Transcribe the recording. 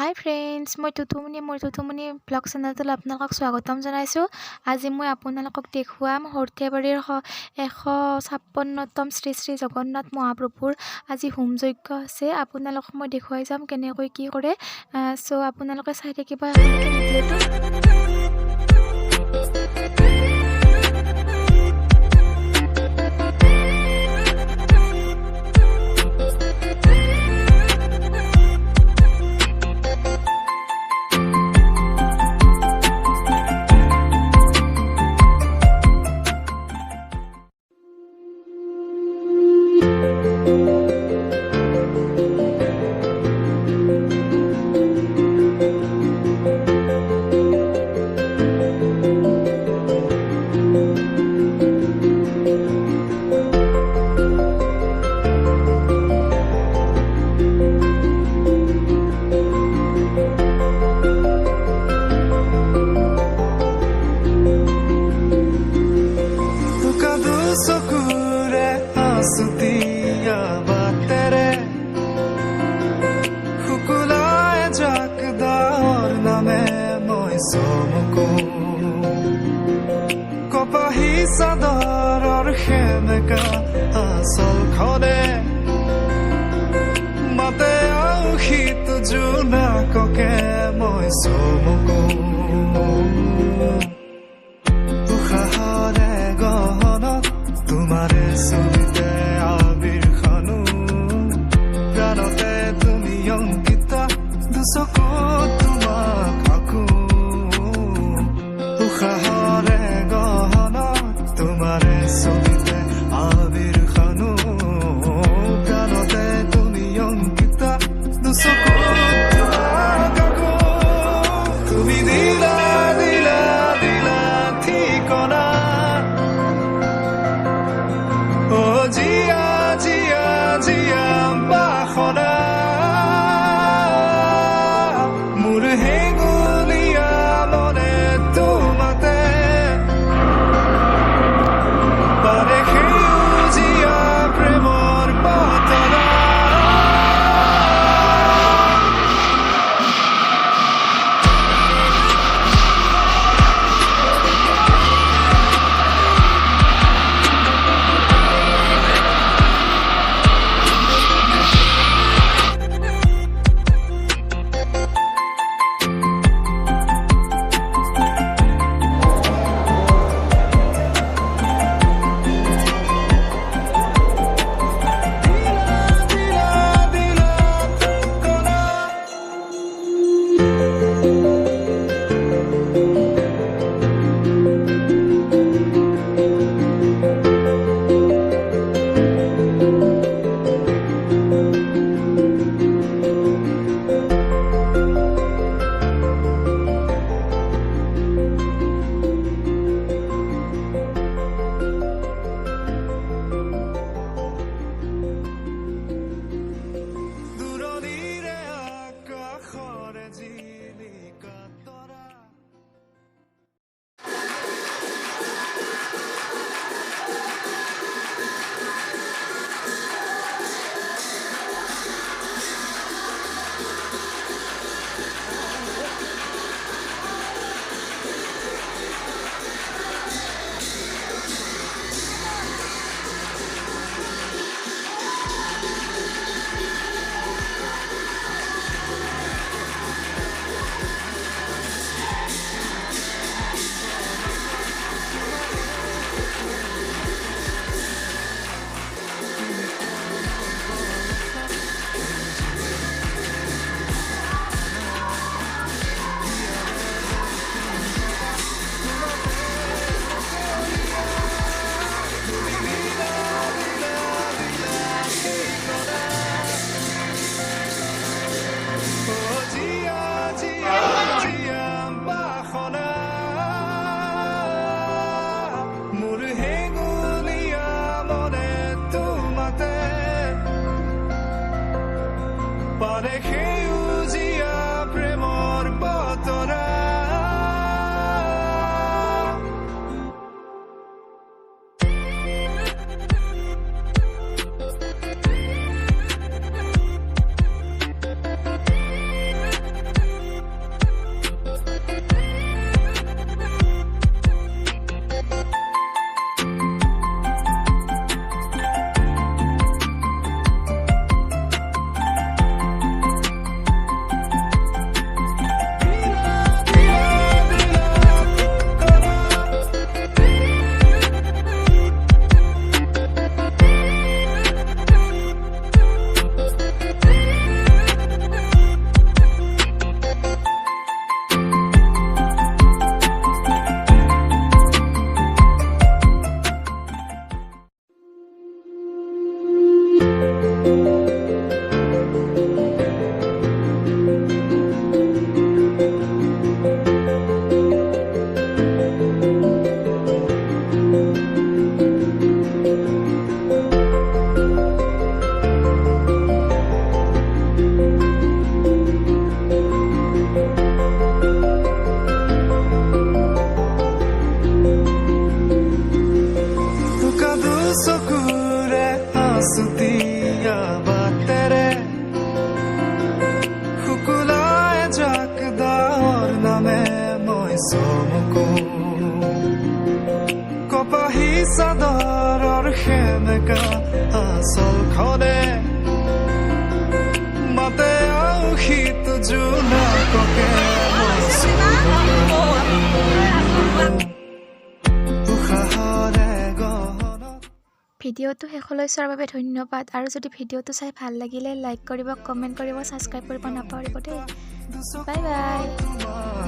হাই friends, মোৰ Tutumoni blog চেনেলটোলৈ আপোনালোকক স্বাগতম জনাইছোঁ। আজি মই আপোনালোকক দেখুৱাম সৰ্থেবাৰীৰ 156তম শ্ৰী শ্ৰী জগন্নাথ মহাপ্ৰভুৰ আজি হোম যজ্ঞ আছে। আপোনালোকক মই দেখুৱাই যাম কেনেকৈ কি কৰে। চ' আপোনালোকে চাই থাকিব ভিডিঅ'টো। চকুৰে আঁচুতীয়া বাটেৰে শুকুলাই জাকদাৰ নামে মই চমকো কপাহী চাদৰৰ সেমেকা আচলখনে মাতে আউসীত জোনাককে মই চমকো উশাহৰে গহনত তোমাৰে ছবিতে আবিৰ খানো প্ৰাণতে তুমি অংকিতা দুচকুত তোমাক আঁকো উশাহৰে গহনত তোমাৰে ছবিতে আবিৰ খানো প্ৰাণতে তুমি অংকিতা দুচকুত তোমাক আঁকো তুমি দিলা দিলা দিলা ঠিকনা ও জিয়া জিয়া জিয়া বাসনা মোৰ থাকা আচলখনে মাতে আউসীত জোনাককে উশাহৰে গহনা ভিডিঅ'টো শেষলৈ চোৱাৰ বাবে ধন্যবাদ আৰু যদি ভিডিঅ'টো চাই ভাল লাগিলে লাইক কৰিব কমেণ্ট কৰিব ছাবস্ক্ৰাইব কৰিব নাপাহৰিব দেই বাই বাই